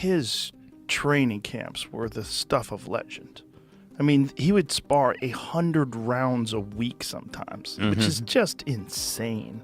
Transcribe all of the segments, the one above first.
his training camps were the stuff of legend. I mean, he would spar 100 rounds a week sometimes, which is just insane.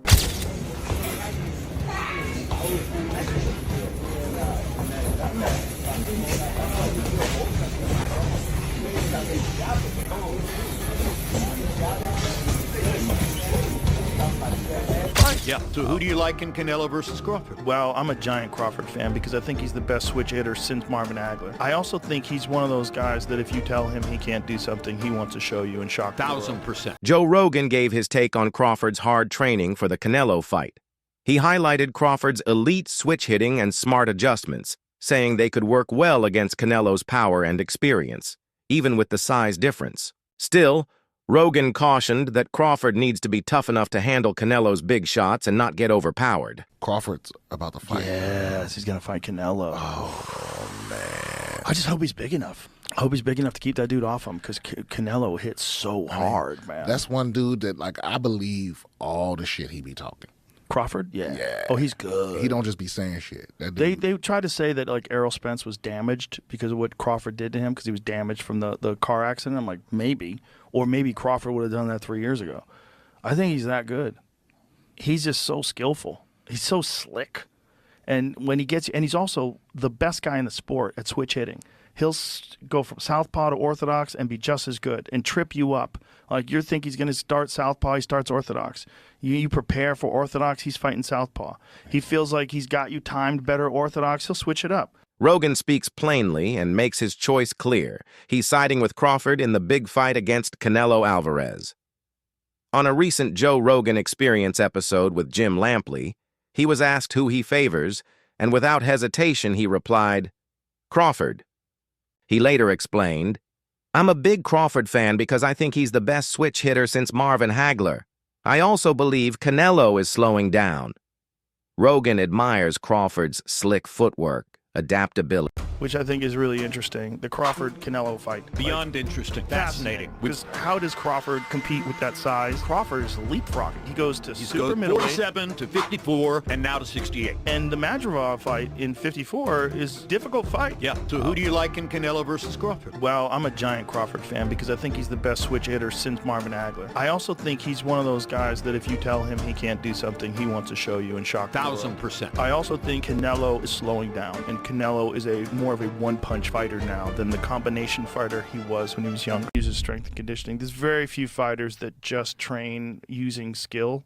Yeah, so who do you like in Canelo versus Crawford? Well, I'm a giant Crawford fan because I think he's the best switch hitter since Marvin Hagler. I also think he's one of those guys that if you tell him he can't do something, he wants to show you and shock the world. 1,000%. Joe Rogan gave his take on Crawford's hard training for the Canelo fight. He highlighted Crawford's elite switch hitting and smart adjustments, saying they could work well against Canelo's power and experience, even with the size difference. Still, Rogan cautioned that Crawford needs to be tough enough to handle Canelo's big shots and not get overpowered. Crawford's about to fight. Yes, he's going to fight Canelo. Oh, man. I just hope he's big enough. I hope he's big enough to keep that dude off him because Canelo hits so hard, man. That's one dude that, like, I believe all the shit he be talking. Crawford? Yeah. Oh, he's good. He don't just be saying shit. That dude, They tried to say that, like, Errol Spence was damaged because of what Crawford did to him because he was damaged from the car accident. I'm like, maybe. Or maybe Crawford would have done that 3 years ago. I think he's that good. He's just so skillful. He's so slick. And when he gets, and he's also the best guy in the sport at switch hitting. He'll go from southpaw to orthodox and be just as good and trip you up. Like you think he's going to start southpaw, he starts orthodox. You prepare for orthodox, he's fighting southpaw. He feels like he's got you timed better orthodox, he'll switch it up. Rogan speaks plainly and makes his choice clear. He's siding with Crawford in the big fight against Canelo Alvarez. On a recent Joe Rogan Experience episode with Jim Lampley, he was asked who he favors, and without hesitation he replied, Crawford. He later explained, I'm a big Crawford fan because I think he's the best switch hitter since Marvin Hagler. I also believe Canelo is slowing down. Rogan admires Crawford's slick footwork, adaptability, which I think is really interesting. The Crawford-Canelo fight. Beyond interesting. Fascinating. Because how does Crawford compete with that size? Crawford is leapfrogging. He goes to super middleweight. 47 to 54 and now to 68. And the Madrigal fight in 54 is a difficult fight. Yeah. So who do you like in Canelo versus Crawford? Well, I'm a giant Crawford fan because I think he's the best switch hitter since Marvin Hagler. I also think he's one of those guys that if you tell him he can't do something, he wants to show you and shock the world. 1,000%. I also think Canelo is slowing down, and Canelo is more of a one-punch fighter now than the combination fighter he was when he was young. He uses strength and conditioning. There's very few fighters that just train using skill,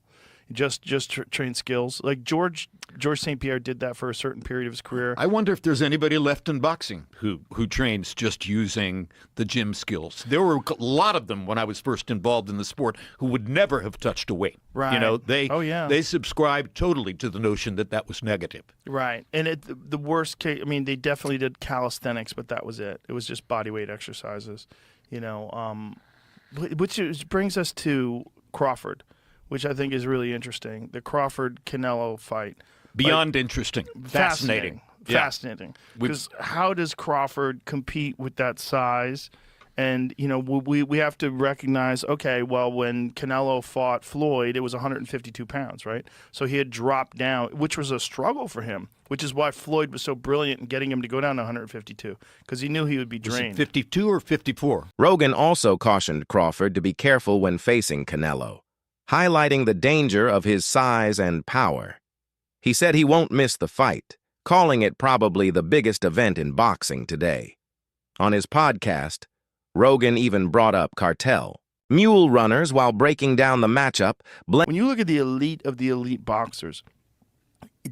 just train skills. Like George St. Pierre did that for a certain period of his career. I wonder if there's anybody left in boxing who trains just using the gym skills. There were a lot of them when I was first involved in the sport who would never have touched a weight. Right. You know, they subscribed totally to the notion that that was negative. Right. And the worst case, I mean, they definitely did calisthenics, but that was it. It was just body weight exercises, you know, which brings us to Crawford, which I think is really interesting. The Crawford-Canelo fight. Beyond interesting. Fascinating. Fascinating. Because how does Crawford compete with that size? And, you know, we have to recognize, okay, well, when Canelo fought Floyd, it was 152 pounds, right? So he had dropped down, which was a struggle for him, which is why Floyd was so brilliant in getting him to go down to 152, because he knew he would be drained. Was it 52 or 54? Rogan also cautioned Crawford to be careful when facing Canelo, highlighting the danger of his size and power. He said he won't miss the fight, calling it probably the biggest event in boxing today. On his podcast, Rogan even brought up cartel, mule runners while breaking down the matchup. When you look at the elite of the elite boxers,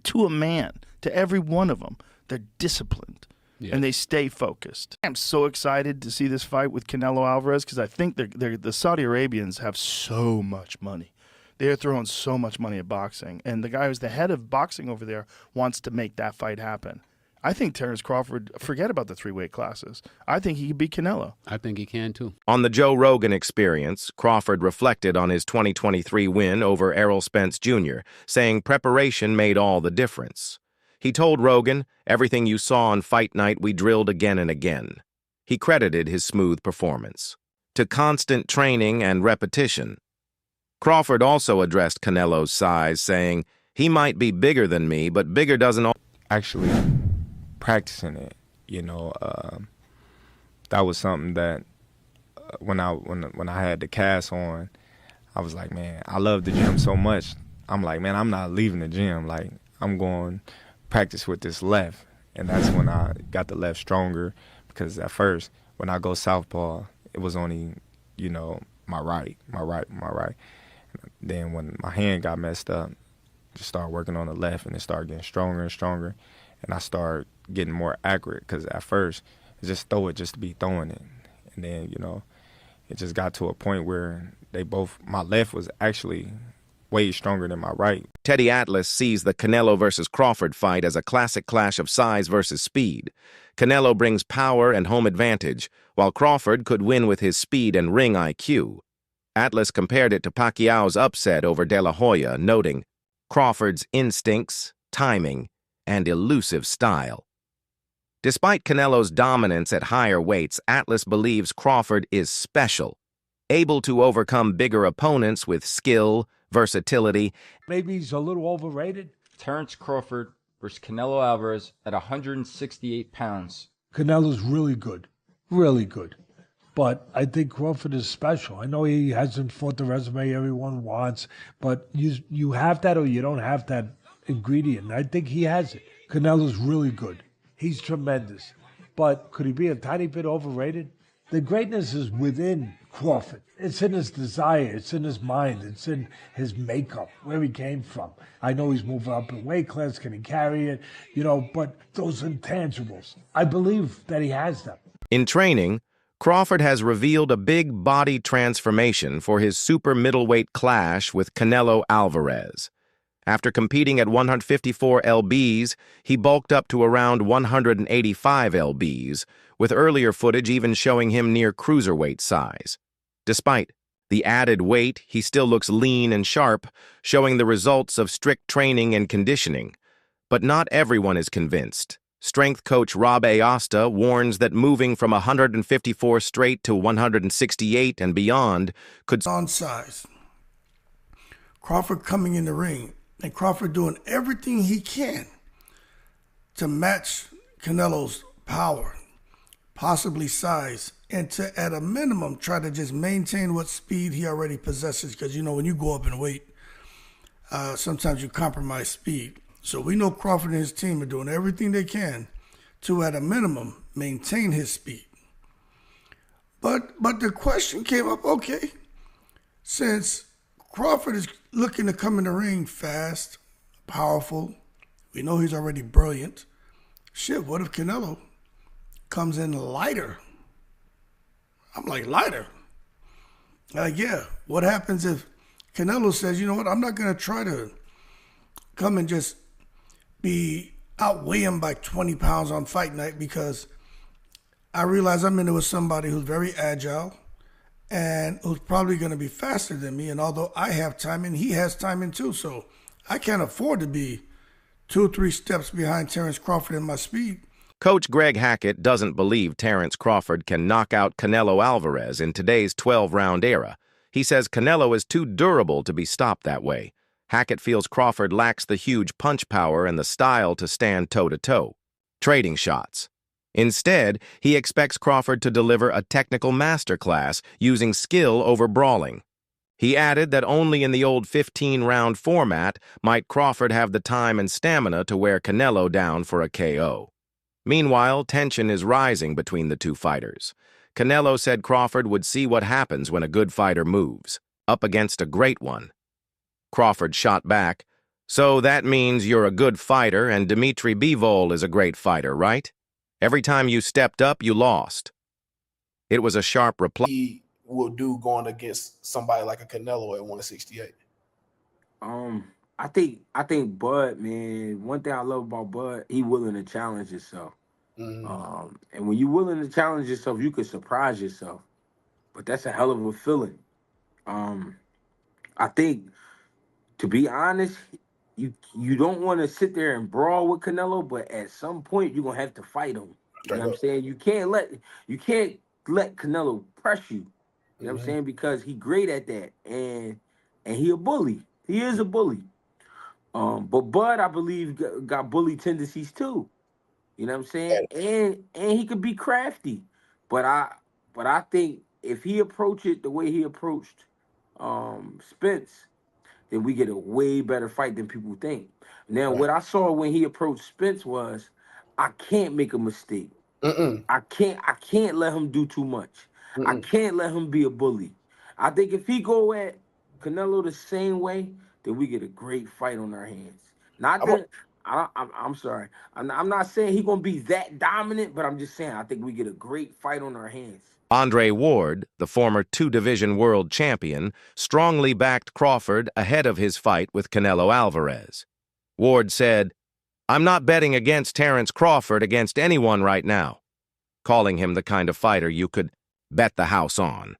to a man, to every one of them, they're disciplined. Yeah. And they stay focused. I'm so excited to see this fight with Canelo Alvarez because I think the Saudi Arabians have so much money. They're throwing so much money at boxing. And the guy who's the head of boxing over there wants to make that fight happen. I think Terence Crawford, forget about the 3 weight classes. I think he could beat Canelo. I think he can, too. On the Joe Rogan Experience, Crawford reflected on his 2023 win over Errol Spence Jr., saying preparation made all the difference. He told Rogan, everything you saw on fight night we drilled again and again. He credited his smooth performance to constant training and repetition. Crawford also addressed Canelo's size, saying, he might be bigger than me, but bigger doesn't... Actually, practicing it. That was something that when I had the cast on, I was like, man, I love the gym so much. I'm like, man, I'm not leaving the gym. Like, I'm going to practice with this left. And that's when I got the left stronger, because at first, when I go southpaw, it was only, my right. Then when my hand got messed up, just started working on the left, and it started getting stronger and stronger. And I started getting more accurate, because at first, just throw it just to be throwing it. And then, it just got to a point where my left was actually way stronger than my right. Teddy Atlas sees the Canelo versus Crawford fight as a classic clash of size versus speed. Canelo brings power and home advantage, while Crawford could win with his speed and ring IQ. Atlas compared it to Pacquiao's upset over De La Hoya, noting Crawford's instincts, timing, and elusive style. Despite Canelo's dominance at higher weights, Atlas believes Crawford is special, able to overcome bigger opponents with skill, versatility. Maybe he's a little overrated. Terence Crawford versus Canelo Alvarez at 168 pounds. Canelo's really good. Really good. But I think Crawford is special. I know he hasn't fought the resume everyone wants, but you have that or you don't have that ingredient. I think he has it. Canelo's really good. He's tremendous. But could he be a tiny bit overrated? The greatness is within Crawford. It's in his desire. It's in his mind. It's in his makeup, where he came from. I know he's moving up in weight class. Can he carry it? But those intangibles, I believe that he has them. In training, Crawford has revealed a big body transformation for his super middleweight clash with Canelo Alvarez. After competing at 154 lbs, he bulked up to around 185 lbs, with earlier footage even showing him near cruiserweight size. Despite the added weight, he still looks lean and sharp, showing the results of strict training and conditioning. But not everyone is convinced. Strength coach Rob Aosta warns that moving from 154 straight to 168 and beyond could on size. Crawford coming in the ring, and Crawford doing everything he can to match Canelo's power, possibly size, and to, at a minimum, try to just maintain what speed he already possesses. Because, when you go up in weight, sometimes you compromise speed. So we know Crawford and his team are doing everything they can to, at a minimum, maintain his speed. But the question came up, okay, since Crawford is looking to come in the ring fast, powerful, we know he's already brilliant. Shit, what if Canelo comes in lighter? I'm like, lighter? Yeah, what happens if Canelo says, you know what, I'm not going to try to come and just outweigh him by 20 pounds on fight night, because I realize I'm in there with somebody who's very agile and who's probably going to be faster than me. And although I have timing, he has timing too. So I can't afford to be 2 or 3 steps behind Terence Crawford in my speed. Coach Greg Hackett doesn't believe Terence Crawford can knock out Canelo Alvarez in today's 12-round era. He says Canelo is too durable to be stopped that way. Hackett feels Crawford lacks the huge punch power and the style to stand toe-to-toe. Trading shots. Instead, he expects Crawford to deliver a technical masterclass using skill over brawling. He added that only in the old 15-round format might Crawford have the time and stamina to wear Canelo down for a KO. Meanwhile, tension is rising between the two fighters. Canelo said Crawford would see what happens when a good fighter moves, up against a great one. Crawford shot back, "So that means you're a good fighter and Dmitry Bivol is a great fighter, right? Every time you stepped up, you lost." It was a sharp reply. He will do going against somebody like a Canelo at 168? I think Bud, man, one thing I love about Bud, he willing to challenge himself. And when you're willing to challenge yourself, you can surprise yourself. But that's a hell of a feeling. I think, to be honest, you don't want to sit there and brawl with Canelo, but at some point you're gonna have to fight him. You know what I'm saying? You can't let Canelo press you. You know what I'm saying? Because he great at that, and he a bully. He is a bully. But Bud, I believe, got bully tendencies too. You know what I'm saying? And he could be crafty. But I think if he approached it the way he approached Spence, then we get a way better fight than people think. Now, what I saw when he approached Spence was, I can't make a mistake. I can't let him do too much. I can't let him be a bully. I think if he go at Canelo the same way, then we get a great fight on our hands. Not that I'm sorry. I'm not saying he's gonna be that dominant, but I'm just saying I think we get a great fight on our hands. Andre Ward, the former two-division world champion, strongly backed Crawford ahead of his fight with Canelo Alvarez. Ward said, "I'm not betting against Terence Crawford against anyone right now," calling him the kind of fighter you could bet the house on.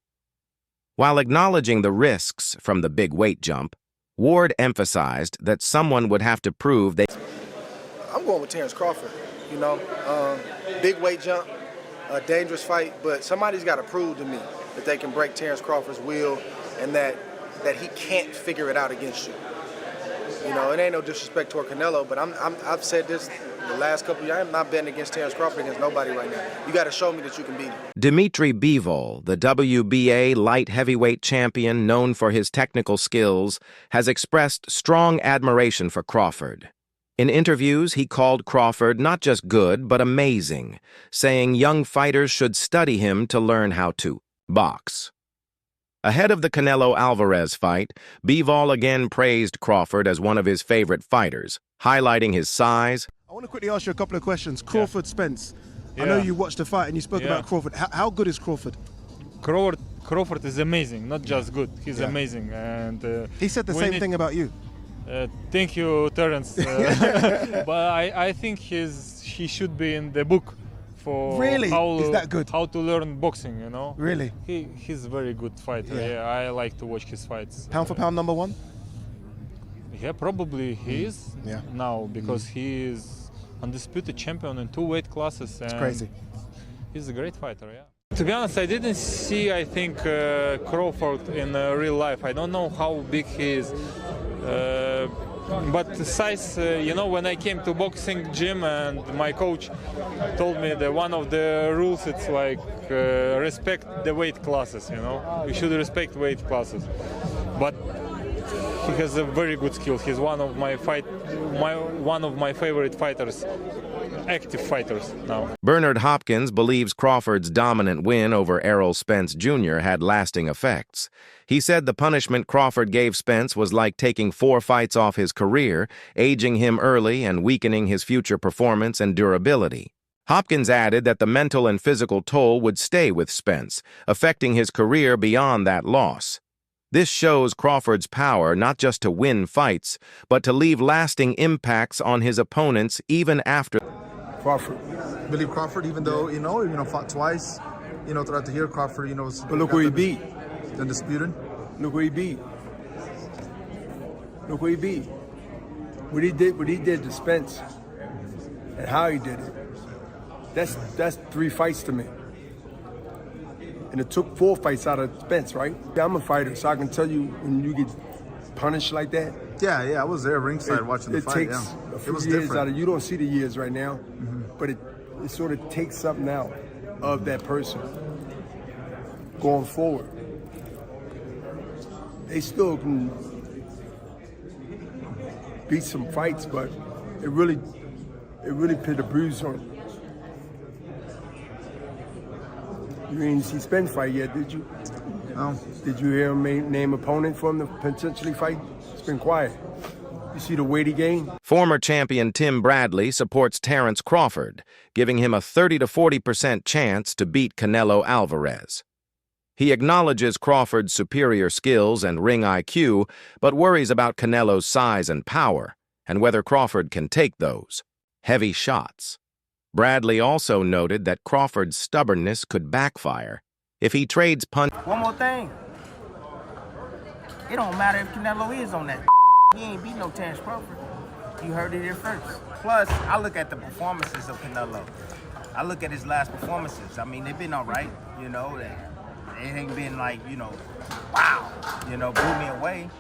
While acknowledging the risks from the big weight jump, Ward emphasized that someone would have to prove they... I'm going with Terence Crawford, you know. Big weight jump, a dangerous fight, but somebody's got to prove to me that they can break Terence Crawford's will and that he can't figure it out against you. You know, it ain't no disrespect toward Canelo, but I've said this the last couple of years. I'm not betting against Terence Crawford against nobody right now. You got to show me that you can beat him. Dmitry Bivol, the WBA light heavyweight champion known for his technical skills, has expressed strong admiration for Crawford. In interviews, he called Crawford not just good, but amazing, saying young fighters should study him to learn how to box. Ahead of the Canelo Alvarez fight, Bivol again praised Crawford as one of his favorite fighters, highlighting his size. I want to quickly ask you a couple of questions. Crawford, Spence, I know you watched the fight and you spoke about Crawford. How good is Crawford? Crawford is amazing, not just good. He's amazing. And he said the same thing about you. Thank you, Terence. But I think he should be in the book for is that good? How to learn boxing, you know. Really? He's a very good fighter. Yeah, I like to watch his fights. Pound for pound number one? Yeah, probably he is now because he is undisputed champion in 2 weight classes. It's crazy. He's a great fighter, yeah. To be honest, I didn't see, I think, Crawford in real life. I don't know how big he is. But the size, you know, when I came to boxing gym and my coach told me that one of the rules, it's like respect the weight classes, you know. You should respect weight classes. But he has a very good skill. He's one of my favorite fighters, active fighters now. Bernard Hopkins believes Crawford's dominant win over Errol Spence Jr. had lasting effects. He said the punishment Crawford gave Spence was like taking 4 fights off his career, aging him early and weakening his future performance and durability. Hopkins added that the mental and physical toll would stay with Spence, affecting his career beyond that loss. This shows Crawford's power not just to win fights, but to leave lasting impacts on his opponents even after. Crawford. Believe Crawford, even though, you know, fought twice, you know, throughout the year, Crawford, you know, was... But look who he beat. Undisputed. Look who he beat. Look who he beat. What he did to Spence and how he did it. That's 3 fights to me. And it took 4 fights out of Spence, right? I'm a fighter, so I can tell you when you get punished like that. Yeah, I was there ringside watching the fight. It takes a few years out of you. Don't see the years right now, but it sort of takes something out of that person going forward. They still can beat some fights, but it really put a bruise on it. You didn't see Spence fight yet, did you? No. Did you hear him name opponent for him to potentially fight? It's been quiet. You see the weight he gained? Former champion Tim Bradley supports Terence Crawford, giving him a 30 to 40% chance to beat Canelo Alvarez. He acknowledges Crawford's superior skills and ring IQ, but worries about Canelo's size and power, and whether Crawford can take those heavy shots. Bradley also noted that Crawford's stubbornness could backfire if he trades punch. One more thing. It don't matter if Canelo is on that. He ain't beat no Terence Crawford. You heard it here first. Plus, I look at the performances of Canelo. I look at his last performances. I mean, they've been all right, you know. It ain't been like, you know, wow, you know, blew me away.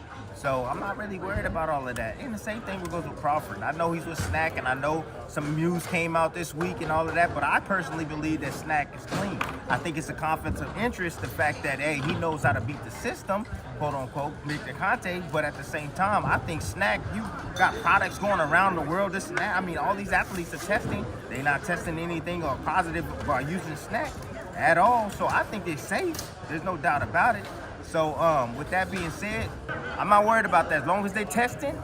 So I'm not really worried about all of that. And the same thing goes with Crawford. I know he's with Snack, and I know some news came out this week and all of that, but I personally believe that Snack is clean. I think it's a conflict of interest, the fact that, hey, he knows how to beat the system, quote unquote, Victor Conte, but at the same time, I think Snack, you got products going around the world, this and that. I mean, all these athletes are testing. They're not testing anything or positive by using Snack at all. So I think they're safe. There's no doubt about it. So with that being said, I'm not worried about that. As long as they're testing,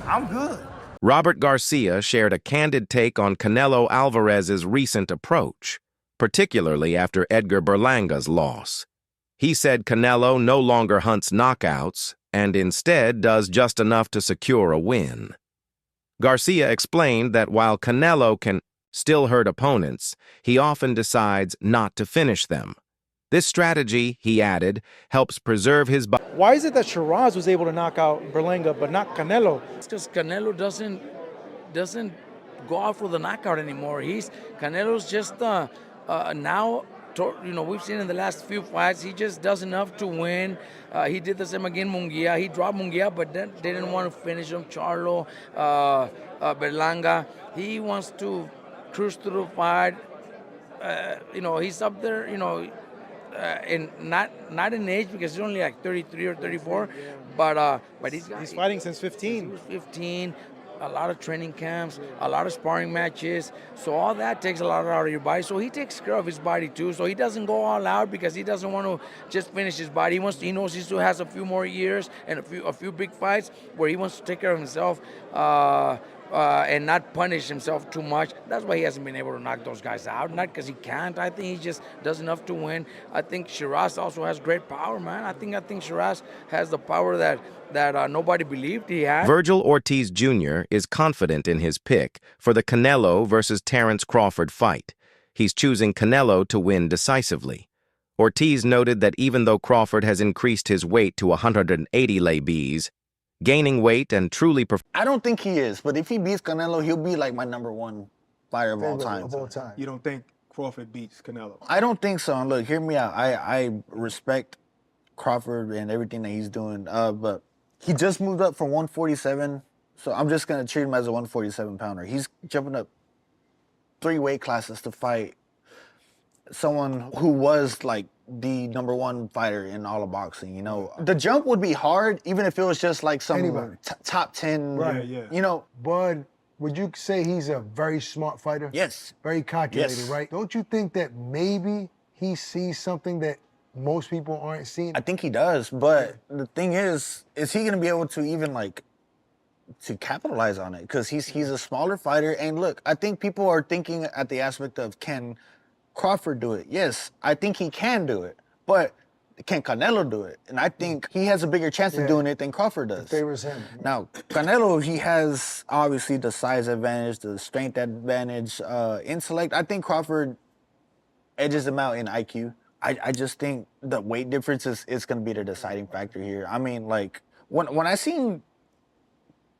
I'm good. Robert Garcia shared a candid take on Canelo Alvarez's recent approach, particularly after Edgar Berlanga's loss. He said Canelo no longer hunts knockouts and instead does just enough to secure a win. Garcia explained that while Canelo can still hurt opponents, he often decides not to finish them. This strategy, he added, helps preserve his body. Why is it that Shiraz was able to knock out Berlanga but not Canelo? It's because Canelo doesn't go out for the knockout anymore. Canelo's just now, you know, we've seen in the last few fights, he just does enough to win. He did the same again Munguia. He dropped Munguia, but then they didn't want to finish him. Charlo, Berlanga. He wants to cruise through the fight. You know, he's up there, you know, and not in age because he's only like 33 or 34, but he's fighting since 15. 15, a lot of training camps, a lot of sparring matches. So all that takes a lot out of your body. So he takes care of his body too. So he doesn't go all out because he doesn't want to just finish his body. He knows he still has a few more years and a few big fights where he wants to take care of himself. And not punish himself too much. That's why he hasn't been able to knock those guys out. Not because he can't. I think he just does enough to win. I think Shiraz also has great power, man. I think Shiraz has the power that nobody believed he had. Virgil Ortiz Jr. is confident in his pick for the Canelo versus Terence Crawford fight. He's choosing Canelo to win decisively. Ortiz noted that even though Crawford has increased his weight to 180 lbs, gaining weight and truly... I don't think he is, but if he beats Canelo, he'll be like my #1 fighter of all time. You don't think Crawford beats Canelo? I don't think so. And look, hear me out. I respect Crawford and everything that he's doing, but he just moved up from 147, so I'm just going to treat him as a 147-pounder. He's jumping up 3 weight classes to fight someone who was like the #1 fighter in all of boxing, you know. The jump would be hard, even if it was just like some top 10, right? Yeah. You know. Bud, would you say he's a very smart fighter? Yes. Very calculated, Yes. right? Don't you think that maybe he sees something that most people aren't seeing? I think he does, but the thing is he going to be able to even like to capitalize on it? Because he's a smaller fighter, and look, I think people are thinking at the aspect of can Crawford do it? Yes, I think he can do it, but can Canelo do it? And I think he has a bigger chance of doing it than Crawford does. It favors him. Now, Canelo, he has obviously the size advantage, the strength advantage, intellect. I think Crawford edges him out in IQ. I just think the weight difference is going to be the deciding factor here. I mean, like, when I seen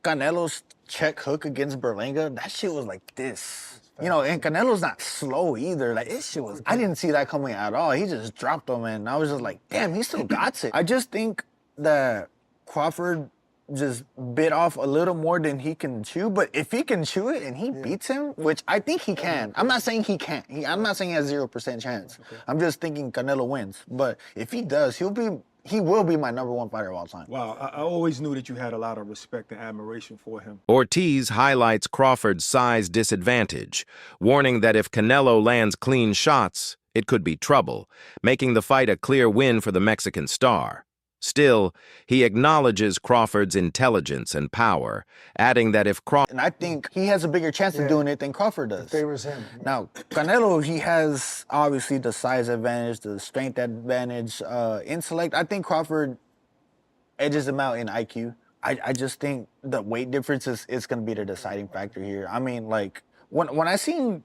Canelo's check hook against Berlanga, that shit was like this. You know, and Canelo's not slow either. Like, this shit was, I didn't see that coming at all. He just dropped him, and I was just like, damn, he still got it. I just think that Crawford just bit off a little more than he can chew, but if he can chew it and he beats him, which I think he can. I'm not saying he can't. I'm not saying he has 0% chance. I'm just thinking Canelo wins. But if he does, he will be my #1 fighter of all time. Wow, I always knew that you had a lot of respect and admiration for him. Ortiz highlights Crawford's size disadvantage, warning that if Canelo lands clean shots, it could be trouble, making the fight a clear win for the Mexican star. Still, he acknowledges Crawford's intelligence and power, adding that if Crawford... And I think he has a bigger chance of doing it than Crawford does. It favors him. Now, Canelo, he has obviously the size advantage, the strength advantage, intellect. I think Crawford edges him out in IQ. I just think the weight difference is going to be the deciding factor here. I mean, like, when I seen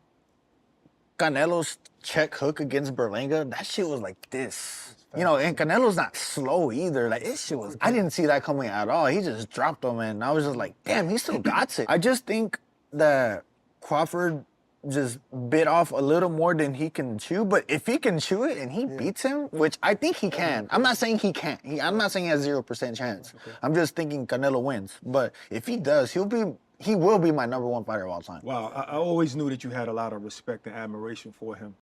Canelo's check hook against Berlanga, that shit was like this. You know, and Canelo's not slow either. Like, this shit was, I didn't see that coming at all. He just dropped him, and I was just like, damn, he still got it. I just think that Crawford just bit off a little more than he can chew. But if he can chew it and he beats him, which I think he can. I'm not saying he can't. I'm not saying he has 0% chance. Okay. I'm just thinking Canelo wins. But if he does, he will be my #1 fighter of all time. Wow, I always knew that you had a lot of respect and admiration for him.